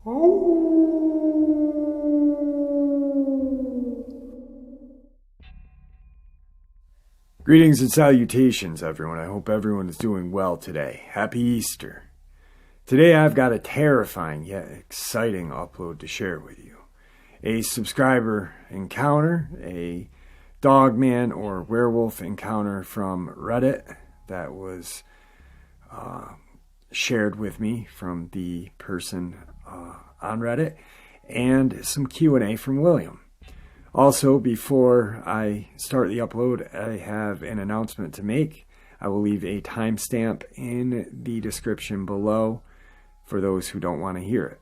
Greetings and salutations, everyone. I hope everyone is doing well today. Happy Easter. Today I've got a terrifying yet exciting upload to share with you. A subscriber encounter, a Dogman or Werewolf Encounter from Reddit that was shared with me from the person on Reddit, and some Q&A from William. Also, before I start the upload, I have an announcement to make. I will leave a timestamp in the description below for those who don't want to hear it.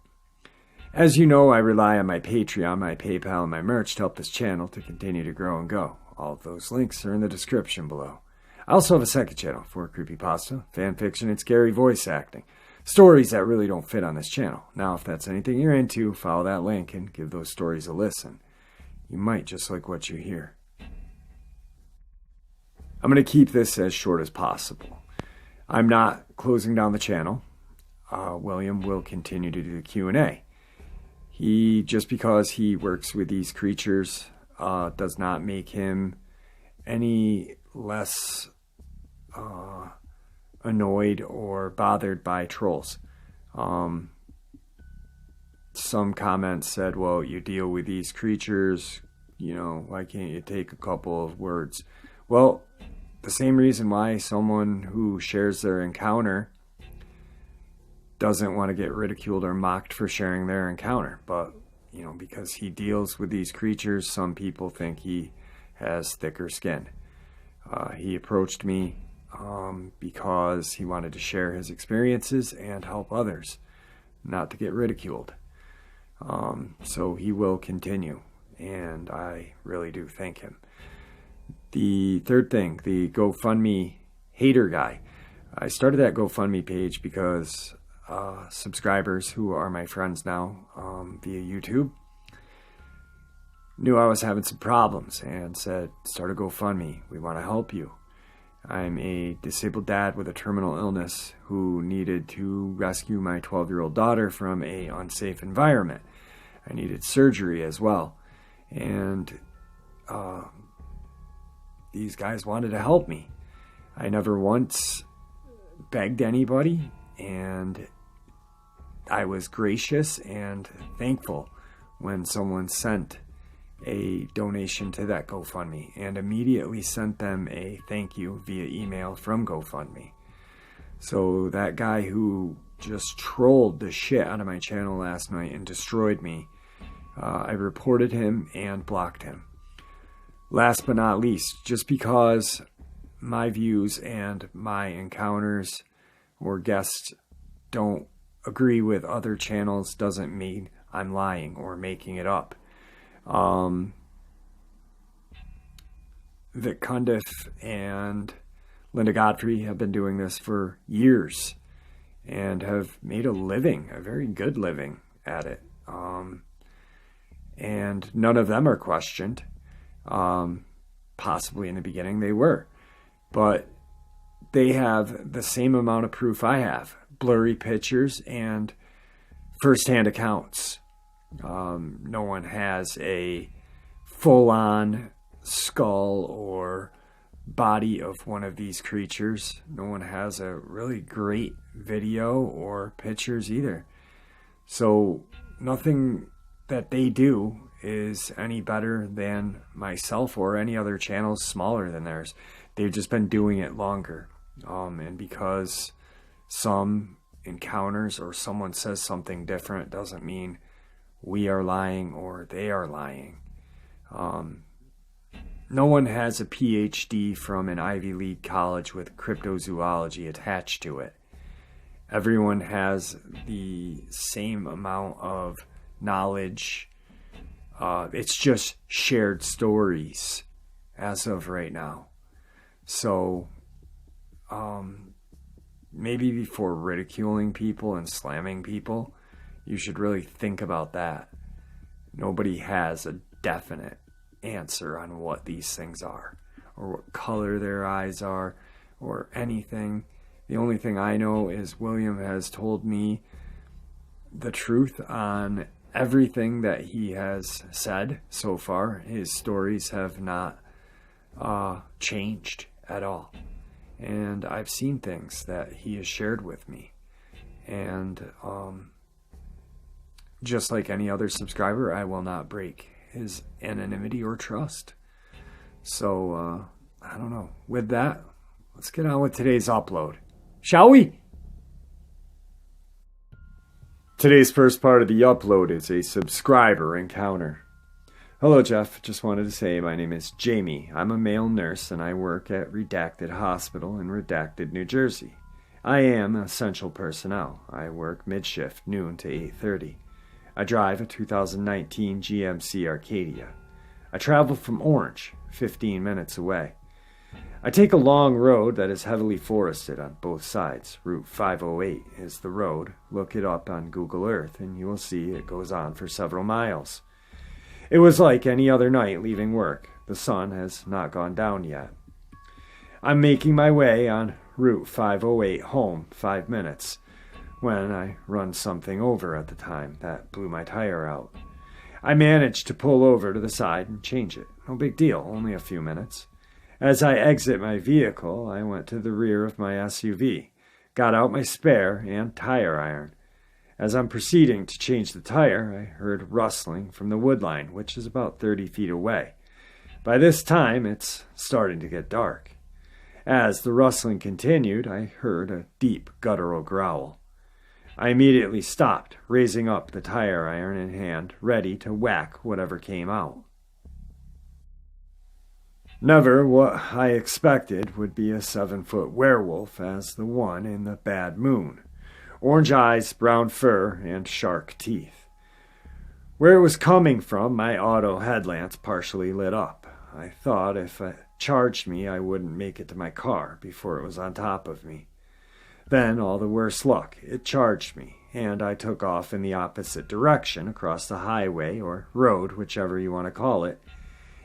As you know, I rely on my Patreon, my PayPal, and my merch to help this channel to continue to grow and go. All of those links are in the description below. I also have a second channel for creepypasta, fanfiction, and scary voice acting. Stories that really don't fit on this channel. Now, if that's anything you're into, follow that link and give those stories a listen. You might just like what you hear. I'm going to keep this as short as possible. I'm not closing down the channel. William will continue to do the Q&A. Just because he works with these creatures does not make him any less annoyed or bothered by trolls. Some comments said, well, you deal with these creatures, why can't you take a couple of words? Well, the same reason why someone who shares their encounter doesn't want to get ridiculed or mocked for sharing their encounter. But, because he deals with these creatures, some people think he has thicker skin. He approached me because he wanted to share his experiences and help others, not to get ridiculed. So he will continue, and I really do thank him. The third thing, the GoFundMe hater guy. I started that GoFundMe page because subscribers who are my friends now via YouTube knew I was having some problems and said, start a GoFundMe. We want to help you. I'm a disabled dad with a terminal illness who needed to rescue my 12-year-old daughter from an unsafe environment. I needed surgery as well. And these guys wanted to help me. I never once begged anybody, and I was gracious and thankful when someone sent a donation to that GoFundMe, and immediately sent them a thank you via email from GoFundMe. So that guy who just trolled the shit out of my channel last night and destroyed me, I reported him and blocked him. Last but not least, just because my views and my encounters or guests don't agree with other channels doesn't mean I'm lying or making it up. Vic Cundiff and Linda Godfrey have been doing this for years and have made a living, a very good living at it. And none of them are questioned. Possibly in the beginning they were, but they have the same amount of proof I have. Blurry pictures and first-hand accounts. No one has a full-on skull or body of one of these creatures. No one has a really great video or pictures either. So nothing that they do is any better than myself or any other channels smaller than theirs. They've just been doing it longer. And because some encounters or someone says something different doesn't mean we are lying or they are lying. No one has a PhD from an Ivy League college with cryptozoology attached to it. Everyone has the same amount of knowledge. It's just shared stories as of right now. So maybe before ridiculing people and slamming people, you should really think about that. Nobody has a definite answer on what these things are, or what color their eyes are, or anything. The only thing I know is William has told me the truth on everything that he has said so far. His stories have not changed at all. And I've seen things that he has shared with me. And just like any other subscriber, I will not break his anonymity or trust. So, I don't know. With that, let's get on with today's upload. Shall we? Today's first part of the upload is a subscriber encounter. Hello, Jeff. Just wanted to say my name is Jamie. I'm a male nurse and I work at Redacted Hospital in Redacted, New Jersey. I am essential personnel. I work mid-shift, noon to 8:30. I drive a 2019 GMC Arcadia. I travel from Orange, 15 minutes away. I take a long road that is heavily forested on both sides. Route 508 is the road. Look it up on Google Earth and you will see it goes on for several miles. It was like any other night leaving work. The sun has not gone down yet. I'm making my way on Route 508 home 5 minutes when I run something over at the time that blew my tire out. I managed to pull over to the side and change it. No big deal, only a few minutes. As I exit my vehicle, I went to the rear of my SUV, got out my spare and tire iron. As I'm proceeding to change the tire, I heard rustling from the wood line, which is about 30 feet away. By this time, it's starting to get dark. As the rustling continued, I heard a deep guttural growl. I immediately stopped, raising up the tire iron in hand, ready to whack whatever came out. Never what I expected would be a 7-foot werewolf as the one in the bad moon. Orange eyes, brown fur, and shark teeth. Where it was coming from, my auto headlamps partially lit up. I thought if it charged me, I wouldn't make it to my car before it was on top of me. Then, all the worse luck, it charged me, and I took off in the opposite direction across the highway or road, whichever you want to call it,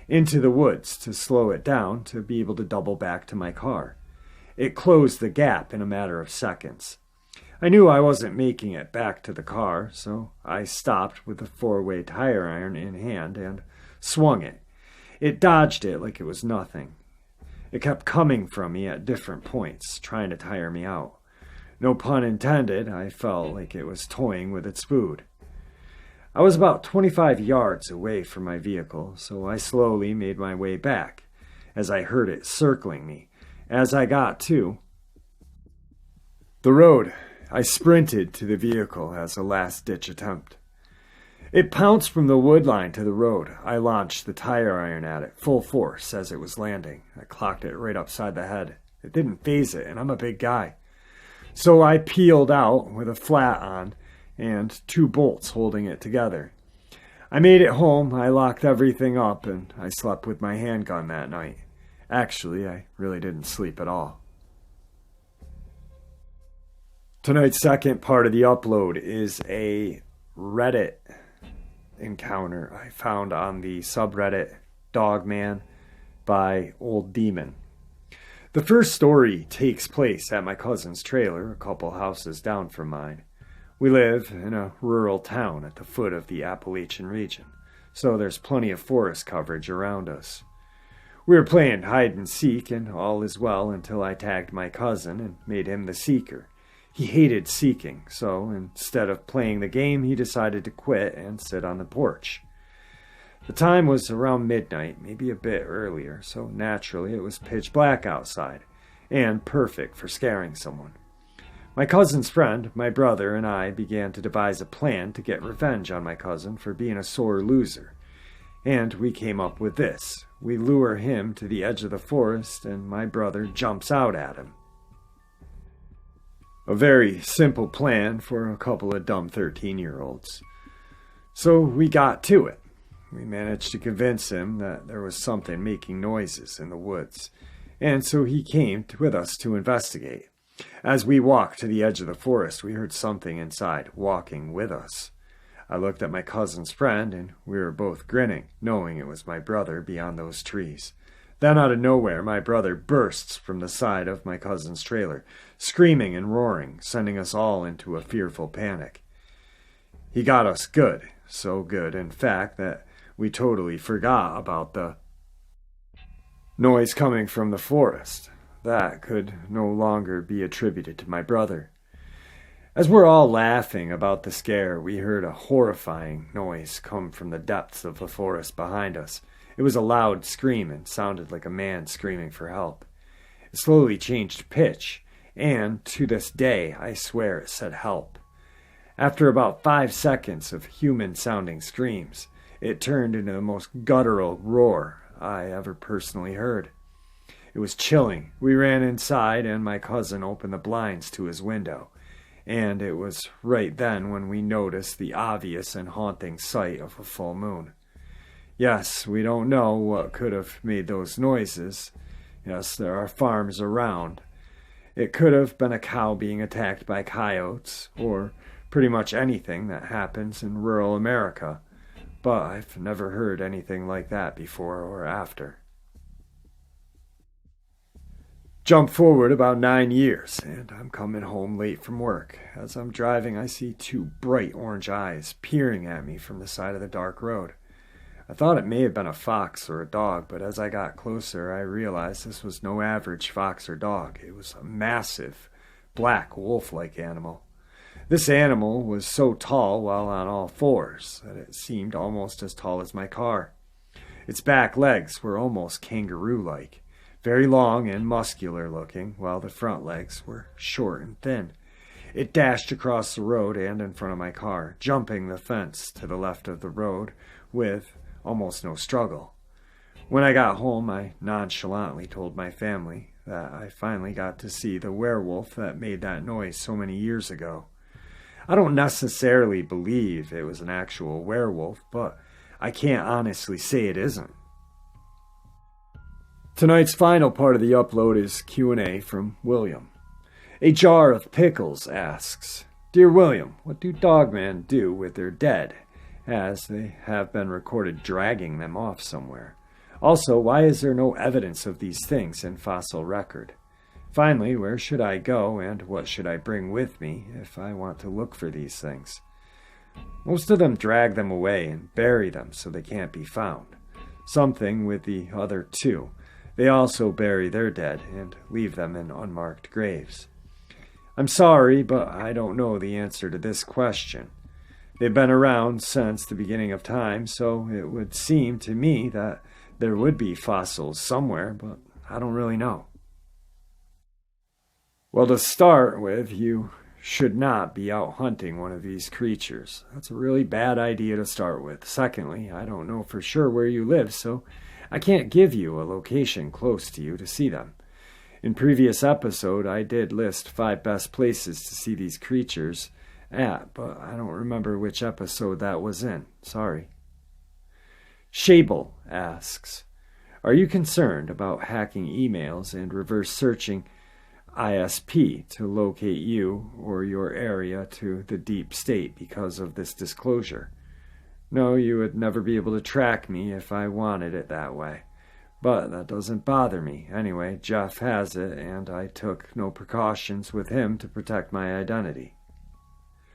into the woods to slow it down to be able to double back to my car. It closed the gap in a matter of seconds. I knew I wasn't making it back to the car, so I stopped with the 4-way tire iron in hand and swung it. It dodged it like it was nothing. It kept coming from me at different points, trying to tire me out. No pun intended, I felt like it was toying with its food. I was about 25 yards away from my vehicle, so I slowly made my way back, as I heard it circling me. As I got to the road, I sprinted to the vehicle as a last-ditch attempt. It pounced from the wood line to the road. I launched the tire iron at it, full force, as it was landing. I clocked it right upside the head. It didn't faze it, and I'm a big guy. So I peeled out with a flat on and 2 bolts holding it together. I made it home, I locked everything up, and I slept with my handgun that night. Actually, I really didn't sleep at all. Tonight's second part of the upload is a Reddit encounter I found on the subreddit Dogman by Old Demon. The first story takes place at my cousin's trailer, a couple houses down from mine. We live in a rural town at the foot of the Appalachian region, so there's plenty of forest coverage around us. We were playing hide and seek, and all is well until I tagged my cousin and made him the seeker. He hated seeking, so instead of playing the game, he decided to quit and sit on the porch. The time was around midnight, maybe a bit earlier, so naturally it was pitch black outside, and perfect for scaring someone. My cousin's friend, my brother, and I began to devise a plan to get revenge on my cousin for being a sore loser. And we came up with this. We lure him to the edge of the forest, and my brother jumps out at him. A very simple plan for a couple of dumb 13-year-olds. So we got to it. We managed to convince him that there was something making noises in the woods, and so he came with us to investigate. As we walked to the edge of the forest, we heard something inside, walking with us. I looked at my cousin's friend, and we were both grinning, knowing it was my brother beyond those trees. Then out of nowhere, my brother bursts from the side of my cousin's trailer, screaming and roaring, sending us all into a fearful panic. He got us good, so good, in fact, that we totally forgot about the noise coming from the forest. That could no longer be attributed to my brother. As we're all laughing about the scare, we heard a horrifying noise come from the depths of the forest behind us. It was a loud scream and sounded like a man screaming for help. It slowly changed pitch, and to this day, I swear it said help. After about 5 seconds of human-sounding screams, it turned into the most guttural roar I ever personally heard. It was chilling. We ran inside, and my cousin opened the blinds to his window, and it was right then when we noticed the obvious and haunting sight of a full moon. Yes, we don't know what could have made those noises. Yes, there are farms around. It could have been a cow being attacked by coyotes, or pretty much anything that happens in rural America, but I've never heard anything like that before or after. Jump forward about 9 years, and I'm coming home late from work. As I'm driving, I see 2 bright orange eyes peering at me from the side of the dark road. I thought it may have been a fox or a dog, but as I got closer, I realized this was no average fox or dog. It was a massive, black, wolf-like animal. This animal was so tall while on all fours that it seemed almost as tall as my car. Its back legs were almost kangaroo-like, very long and muscular-looking, while the front legs were short and thin. It dashed across the road and in front of my car, jumping the fence to the left of the road with almost no struggle. When I got home, I nonchalantly told my family that I finally got to see the werewolf that made that noise so many years ago. I don't necessarily believe it was an actual werewolf, but I can't honestly say it isn't. Tonight's final part of the upload is Q&A from William. A Jar of Pickles asks, Dear William, what do Dogman do with their dead, as they have been recorded dragging them off somewhere? Also, why is there no evidence of these things in fossil record? Finally, where should I go and what should I bring with me if I want to look for these things? Most of them drag them away and bury them so they can't be found. Something with the other 2. They also bury their dead and leave them in unmarked graves. I'm sorry, but I don't know the answer to this question. They've been around since the beginning of time, so it would seem to me that there would be fossils somewhere, but I don't really know. Well, to start with, you should not be out hunting one of these creatures. That's a really bad idea to start with. Secondly, I don't know for sure where you live, so I can't give you a location close to you to see them. In previous episode, I did list 5 best places to see these creatures at, but I don't remember which episode that was in. Sorry. Shable asks, Are you concerned about hacking emails and reverse searching ISP to locate you or your area to the deep state because of this disclosure? No, you would never be able to track me if I wanted it that way. But that doesn't bother me. Anyway, Jeff has it, and I took no precautions with him to protect my identity.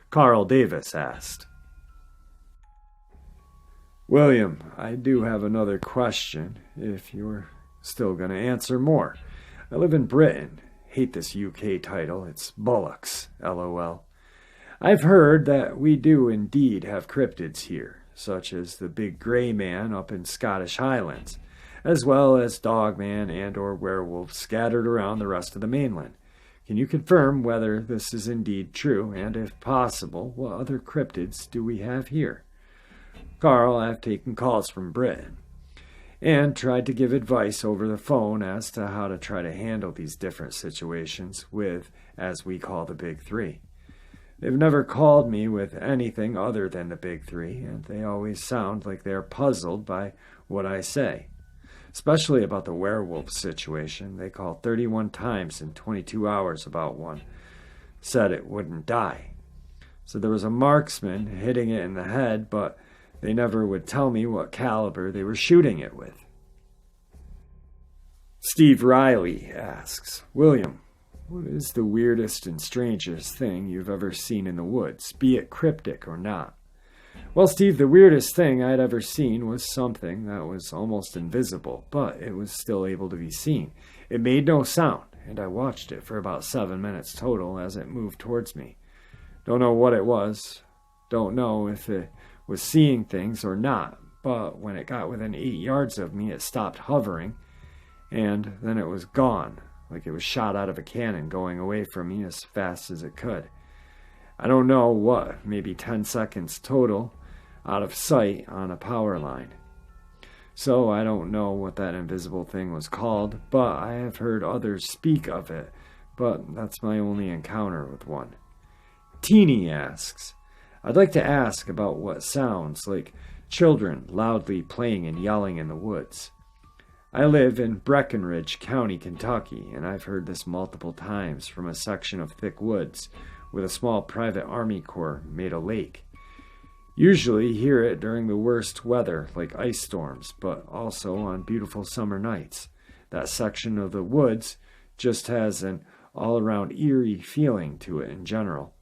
Carl Davis asked, William, I do have another question, if you're still going to answer more. I live in Britain. Hate this UK title. It's Bullocks, LOL. I've heard that we do indeed have cryptids here, such as the big grey man up in Scottish Highlands, as well as Dogman and or werewolves scattered around the rest of the mainland. Can you confirm whether this is indeed true, and if possible, what other cryptids do we have here? Carl, I've taken calls from Britain and tried to give advice over the phone as to how to try to handle these different situations with, as we call, the big 3. They've never called me with anything other than the big 3, and they always sound like they're puzzled by what I say. Especially about the werewolf situation. They called 31 times in 22 hours about one. Said it wouldn't die. So there was a marksman hitting it in the head, but they never would tell me what caliber they were shooting it with. Steve Riley asks, William, what is the weirdest and strangest thing you've ever seen in the woods, be it cryptic or not? Well, Steve, the weirdest thing I'd ever seen was something that was almost invisible, but it was still able to be seen. It made no sound, and I watched it for about 7 minutes total as it moved towards me. Don't know what it was. Don't know if it was seeing things or not, but when it got within 8 yards of me, it stopped hovering, and then it was gone, like it was shot out of a cannon going away from me as fast as it could. I don't know what, maybe 10 seconds total, out of sight on a power line. So I don't know what that invisible thing was called, but I have heard others speak of it, but that's my only encounter with one. Teeny asks, I'd like to ask about what sounds like children loudly playing and yelling in the woods. I live in Breckenridge County, Kentucky, and I've heard this multiple times from a section of thick woods with a small private Army Corps made a lake. Usually hear it during the worst weather, like ice storms, but also on beautiful summer nights. That section of the woods just has an all-around eerie feeling to it in general.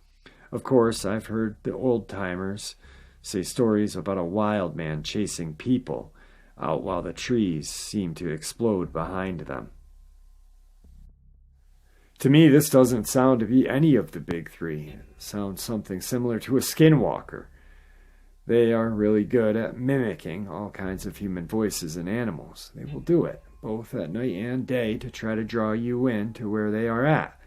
Of course, I've heard the old-timers say stories about a wild man chasing people out while the trees seem to explode behind them. To me, this doesn't sound to be any of the big three. It sounds something similar to a skinwalker. They are really good at mimicking all kinds of human voices and animals. They will do it, both at night and day, to try to draw you in to where they are at.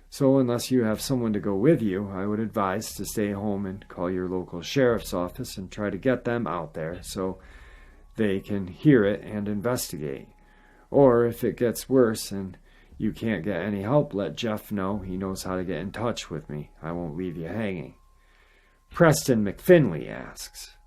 So unless you have someone to go with you, I would advise to stay home and call your local sheriff's office and try to get them out there so they can hear it and investigate. Or if it gets worse and you can't get any help, let Jeff know. He knows how to get in touch with me. I won't leave you hanging. Preston McFinley asks,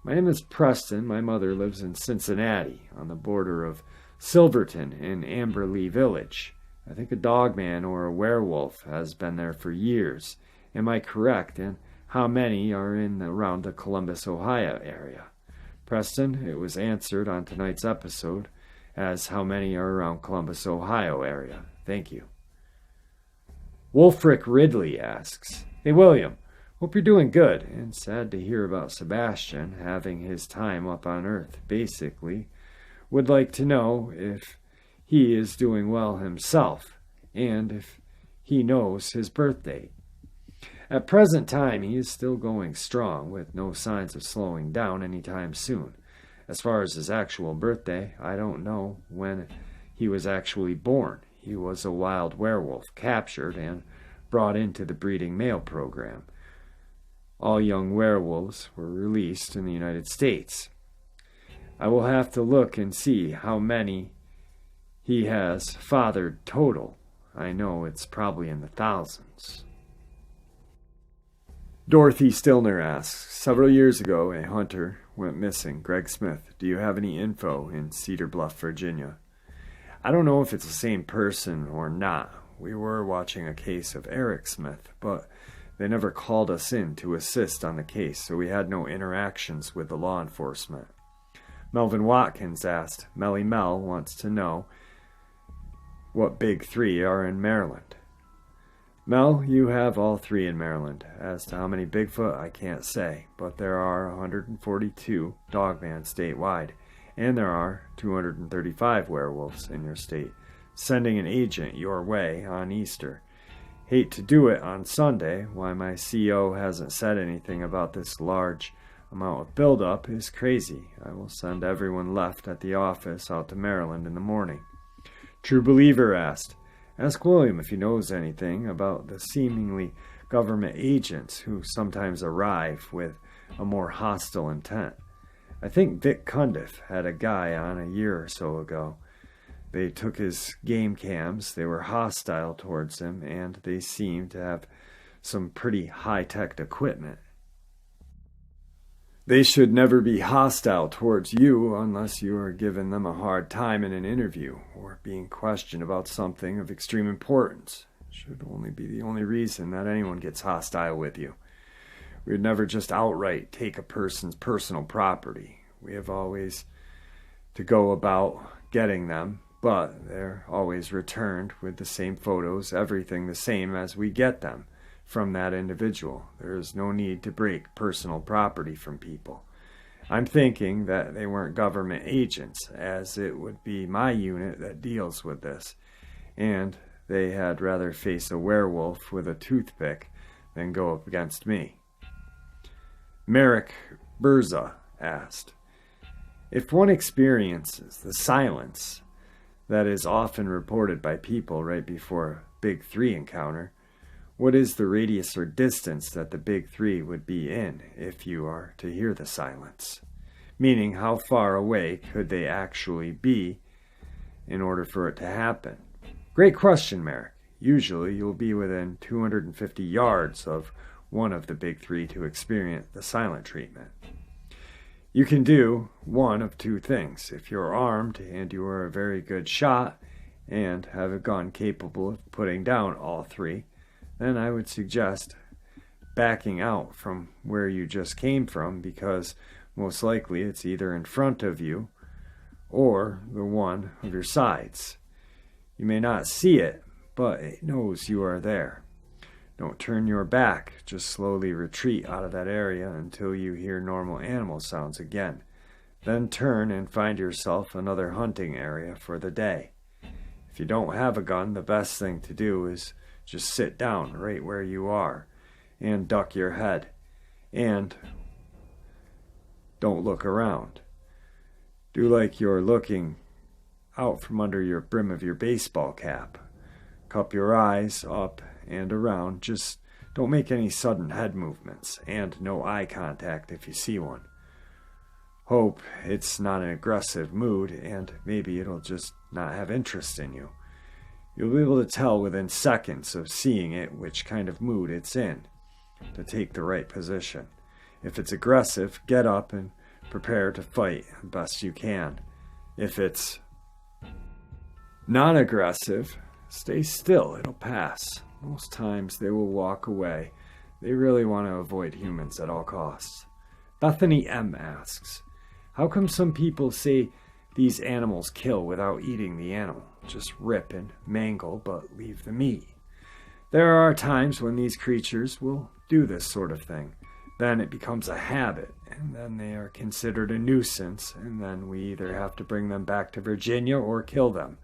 my name is Preston. My mother lives in Cincinnati, on the border of Silverton and Amberley Village. I think a dogman or a werewolf has been there for years. Am I correct? And how many are in around the Columbus, Ohio area? Preston, it was answered on tonight's episode as how many are around Columbus, Ohio area. Thank you. Wolfric Ridley asks, hey William, hope you're doing good, and sad to hear about Sebastian having his time up on Earth. Basically, would like to know if he is doing well himself, and if he knows his birth date. At present time, he is still going strong, with no signs of slowing down anytime soon. As far as his actual birthday, I don't know when he was actually born. He was a wild werewolf, captured and brought into the breeding male program. All young werewolves were released in the United States. I will have to look and see how many he has fathered total. I know it's probably in the thousands. Dorothy Stillner asks, several years ago, a hunter went missing. Greg Smith, do you have any info in Cedar Bluff, Virginia? I don't know if it's the same person or not. We were watching a case of Eric Smith, but they never called us in to assist on the case, so we had no interactions with the law enforcement. Melvin Watkins asked, Melly Mel wants to know what big three are in Maryland. Mel, you have all three in Maryland. As to how many Bigfoot, I can't say, but there are 142 Dogman statewide, and there are 235 werewolves in your state, sending an agent your way on Easter. Hate to do it on Sunday. Why my CO hasn't said anything about this large amount of buildup is crazy. I will send everyone left at the office out to Maryland in the morning. True Believer asked, ask William if he knows anything about the seemingly government agents who sometimes arrive with a more hostile intent. I think Vic Cundiff had a guy on a year or so ago. They took his game cams, they were hostile towards him, and they seemed to have some pretty high-tech equipment. They should never be hostile towards you unless you are giving them a hard time in an interview or being questioned about something of extreme importance. It should only be the only reason that anyone gets hostile with you. We would never just outright take a person's personal property. We have always to go about getting them, but they're always returned with the same photos, everything the same as we get them. from that individual. There is no need to break personal property from people. I'm thinking that they weren't government agents, as it would be my unit that deals with this, and they had rather face a werewolf with a toothpick than go up against me. Merrick Burza asked, if one experiences the silence that is often reported by people right before a Big Three encounter, what is the radius or distance that the Big Three would be in if you are to hear the silence? Meaning, how far away could they actually be in order for it to happen? Great question, Merrick. Usually you'll be within 250 yards of one of the Big Three to experience the silent treatment. You can do one of two things. If you're armed and you are a very good shot and have a gun capable of putting down all three, then I would suggest backing out from where you just came from, because most likely it's either in front of you or the one of your sides. You may not see it, but it knows you are there. Don't turn your back, just slowly retreat out of that area until you hear normal animal sounds again. Then turn and find yourself another hunting area for the day. If you don't have a gun, the best thing to do is just sit down right where you are and duck your head. And don't look around. Do like you're looking out from under your brim of your baseball cap. Cup your eyes up and around. Just don't make any sudden head movements, and no eye contact if you see one. Hope it's not an aggressive mood, and maybe it'll just not have interest in you. You'll be able to tell within seconds of seeing it which kind of mood it's in, to take the right position. If it's aggressive, get up and prepare to fight the best you can. If it's non-aggressive, stay still, it'll pass. Most times they will walk away. They really want to avoid humans at all costs. Bethany M. asks, how come some people say these animals kill without eating the animal? Just rip and mangle, but leave the meat. There are times when these creatures will do this sort of thing. Then it becomes a habit, and then they are considered a nuisance, and then we either have to bring them back to Virginia or kill them.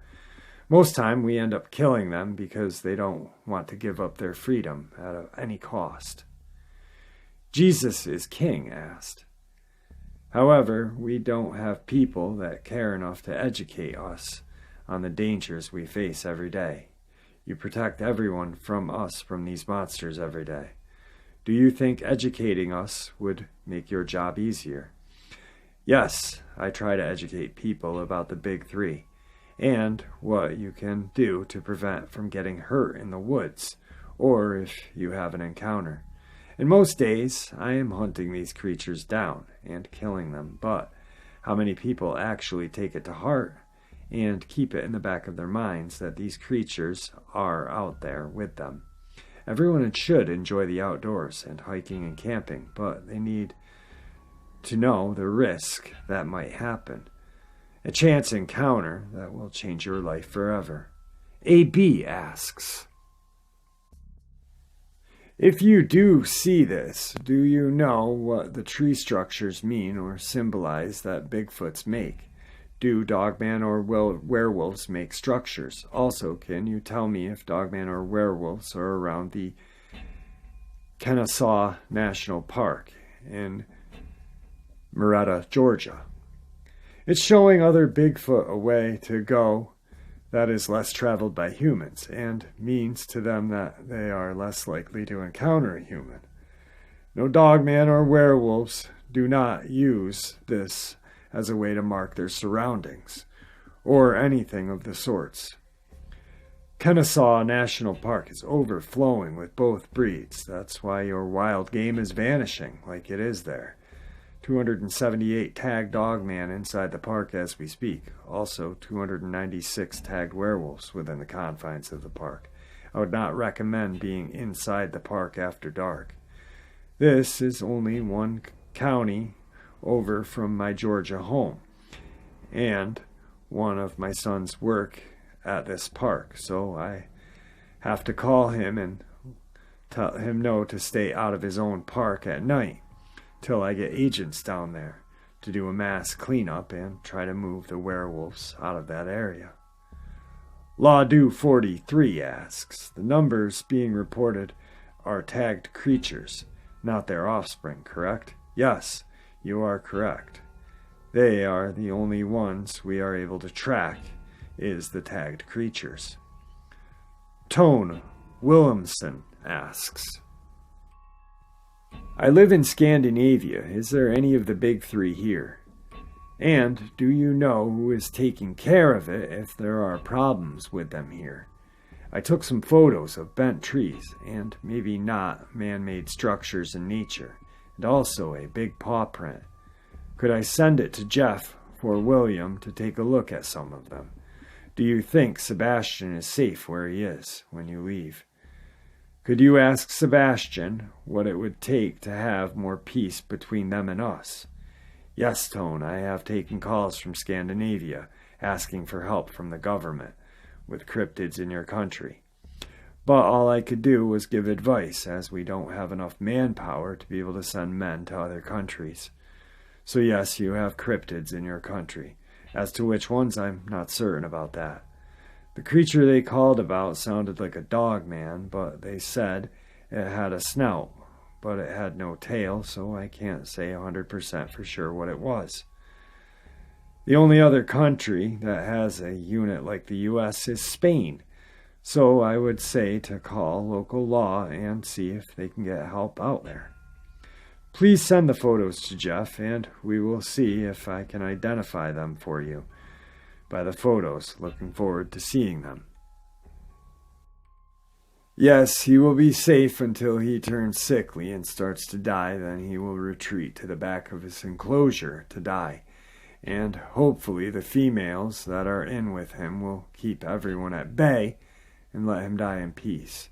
Most time we end up killing them because they don't want to give up their freedom at any cost. Jesus is King asked, however, we don't have people that care enough to educate us on the dangers we face every day. You protect everyone from us from these monsters every day. Do you think educating us would make your job easier? Yes, I try to educate people about the Big Three and what you can do to prevent from getting hurt in the woods, or if you have an encounter. And most days, I am hunting these creatures down and killing them, but how many people actually take it to heart and keep it in the back of their minds that these creatures are out there with them? Everyone should enjoy the outdoors and hiking and camping, but they need to know the risk that might happen. A chance encounter that will change your life forever. AB asks, if you do see this, do you know what the tree structures mean or symbolize that Bigfoots make? Do Dogman or werewolves make structures? Also, can you tell me if Dogman or werewolves are around the Kennesaw National Park in Marietta, Georgia? It's showing other Bigfoot a way to go that is less traveled by humans, and means to them that they are less likely to encounter a human. No Dogman or werewolves do not use this as a way to mark their surroundings, or anything of the sorts. Kennesaw National Park is overflowing with both breeds. That's why your wild game is vanishing like it is there. 278 tagged Dogman inside the park as we speak. Also, 296 tagged werewolves within the confines of the park. I would not recommend being inside the park after dark. This is only one county over from my Georgia home, and one of my sons work at this park, so I have to call him and tell him no to stay out of his own park at night till I get agents down there to do a mass cleanup and try to move the werewolves out of that area. Law-Do 43 asks, the numbers being reported are tagged creatures, not their offspring, correct? Yes, you are correct. They are the only ones we are able to track, is the tagged creatures. Tone Williamson asks, I live in Scandinavia. Is there any of the big three here? And do you know who is taking care of it if there are problems with them here? I took some photos of bent trees and maybe not man-made structures in nature, and also a big paw print. Could I send it to Jeff for William to take a look at some of them? Do you think Sebastian is safe where he is when you leave? Could you ask Sebastian what it would take to have more peace between them and us? Yes, Tone, I have taken calls from Scandinavia asking for help from the government with cryptids in your country. But all I could do was give advice, as we don't have enough manpower to be able to send men to other countries. So yes, you have cryptids in your country. As to which ones, I'm not certain about that. The creature they called about sounded like a Dogman, but they said it had a snout, but it had no tail, so I can't say 100% for sure what it was. The only other country that has a unit like the U.S. is Spain, so I would say to call local law and see if they can get help out there. Please send the photos to Jeff, and we will see if I can identify them for you by the photos. Looking forward to seeing them. Yes, he will be safe until he turns sickly and starts to die. Then he will retreat to the back of his enclosure to die. And hopefully the females that are in with him will keep everyone at bay and let him die in peace.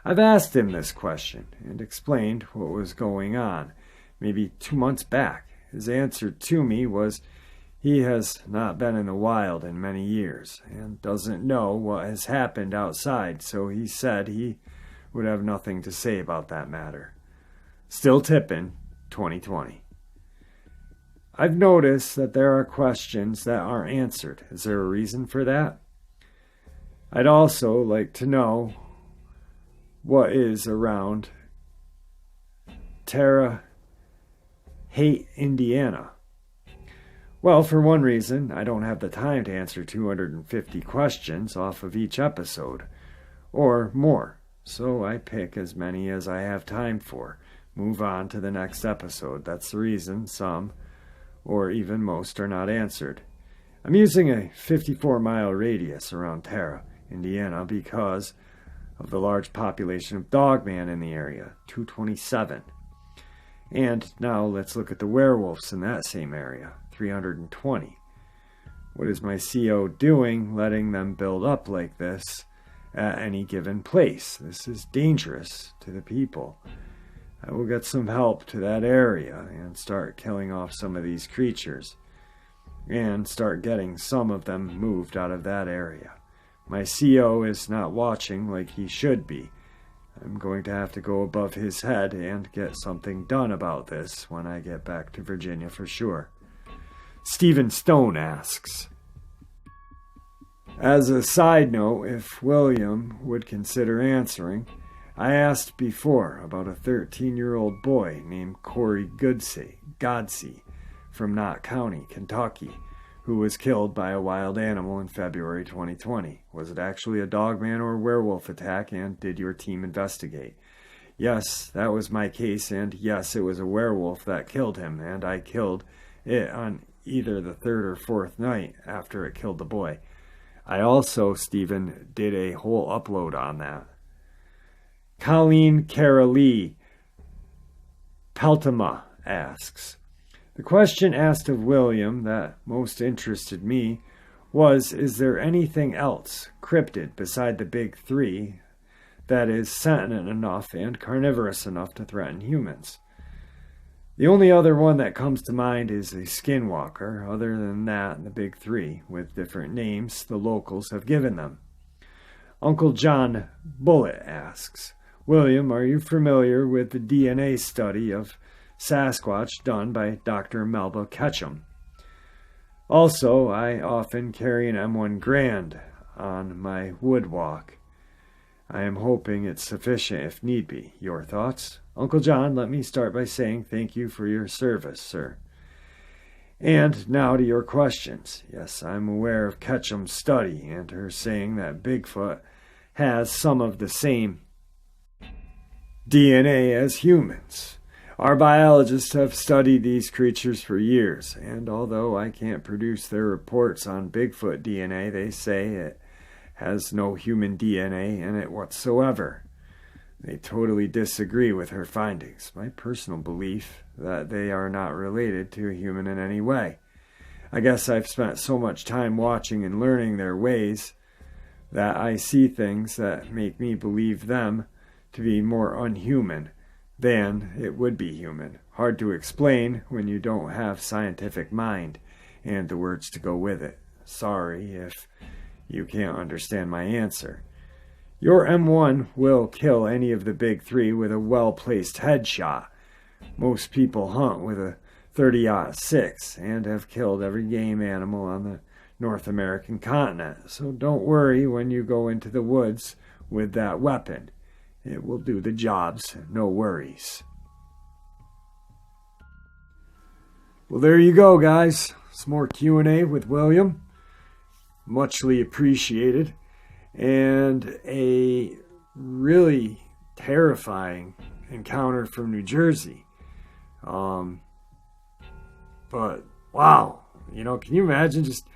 I've asked him this question and explained what was going on, maybe 2 months back. His answer to me was he has not been in the wild in many years and doesn't know what has happened outside, so he said he would have nothing to say about that matter. Still tipping, 2020. I've noticed that there are questions that aren't answered. Is there a reason for that? I'd also like to know what is around Terre Haute, Indiana. Well, for one reason, I don't have the time to answer 250 questions off of each episode, or more, so I pick as many as I have time for, move on to the next episode. That's the reason some, or even most, are not answered. I'm using a 54-mile radius around Terre, Indiana, because of the large population of Dogman in the area, 227. And now let's look at the werewolves in that same area, 320. What is my CO doing letting them build up like this at any given place? This is dangerous to the people. I will get some help to that area and start killing off some of these creatures and start getting some of them moved out of that area. My CO is not watching like he should be. I'm going to have to go above his head and get something done about this when I get back to Virginia for sure. Stephen Stone asks, as a side note, if William would consider answering, I asked before about a 13-year-old boy named Corey Godsey from Knott County, Kentucky, who was killed by a wild animal in February 2020. Was it actually a Dogman or werewolf attack, and did your team investigate? Yes, that was my case, and yes, it was a werewolf that killed him, and I killed it on either the third or fourth night after it killed the boy. I also, Stephen, did a whole upload on that. Colleen Carolee Peltama asks, the question asked of William that most interested me was, is there anything else, cryptid, beside the big three, that is sentient enough and carnivorous enough to threaten humans? The only other one that comes to mind is a skinwalker. Other than that, the big three, with different names the locals have given them. Uncle John Bullet asks, William, are you familiar with the DNA study of Sasquatch done by Dr. Melba Ketchum? Also, I often carry an M1 Grand on my wood walk. I am hoping it's sufficient if need be. Your thoughts? Uncle John, let me start by saying thank you for your service, sir. And now to your questions. Yes, I'm aware of Ketchum's study and her saying that Bigfoot has some of the same DNA as humans. Our biologists have studied these creatures for years, and although I can't produce their reports on Bigfoot DNA, they say it has no human DNA in it whatsoever. They totally disagree with her findings. My personal belief that they are not related to a human in any way. I guess I've spent so much time watching and learning their ways that I see things that make me believe them to be more unhuman than it would be human. Hard to explain when you don't have scientific mind and the words to go with it. Sorry if you can't understand my answer. Your M1 will kill any of the big three with a well-placed headshot. Most people hunt with a 30-06 and have killed every game animal on the North American continent. So don't worry when you go into the woods with that weapon. It will do the jobs, no worries. Well, there you go, guys. Some more Q&A with William. Muchly appreciated. And a really terrifying encounter from New Jersey. But, wow. Can you imagine just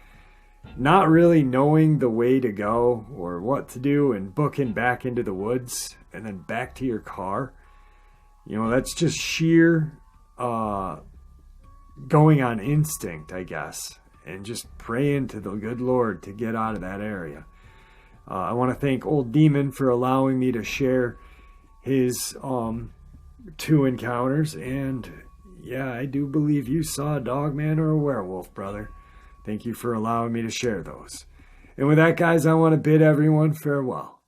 not really knowing the way to go or what to do and booking back into the woods and then back to your car? That's just sheer going on instinct, I guess, and just praying to the good Lord to get out of that area. I want to thank Old Demon for allowing me to share his 2 encounters, and yeah, I do believe you saw a Dogman or a werewolf, brother. Thank you for allowing me to share those. And with that, guys, I want to bid everyone farewell.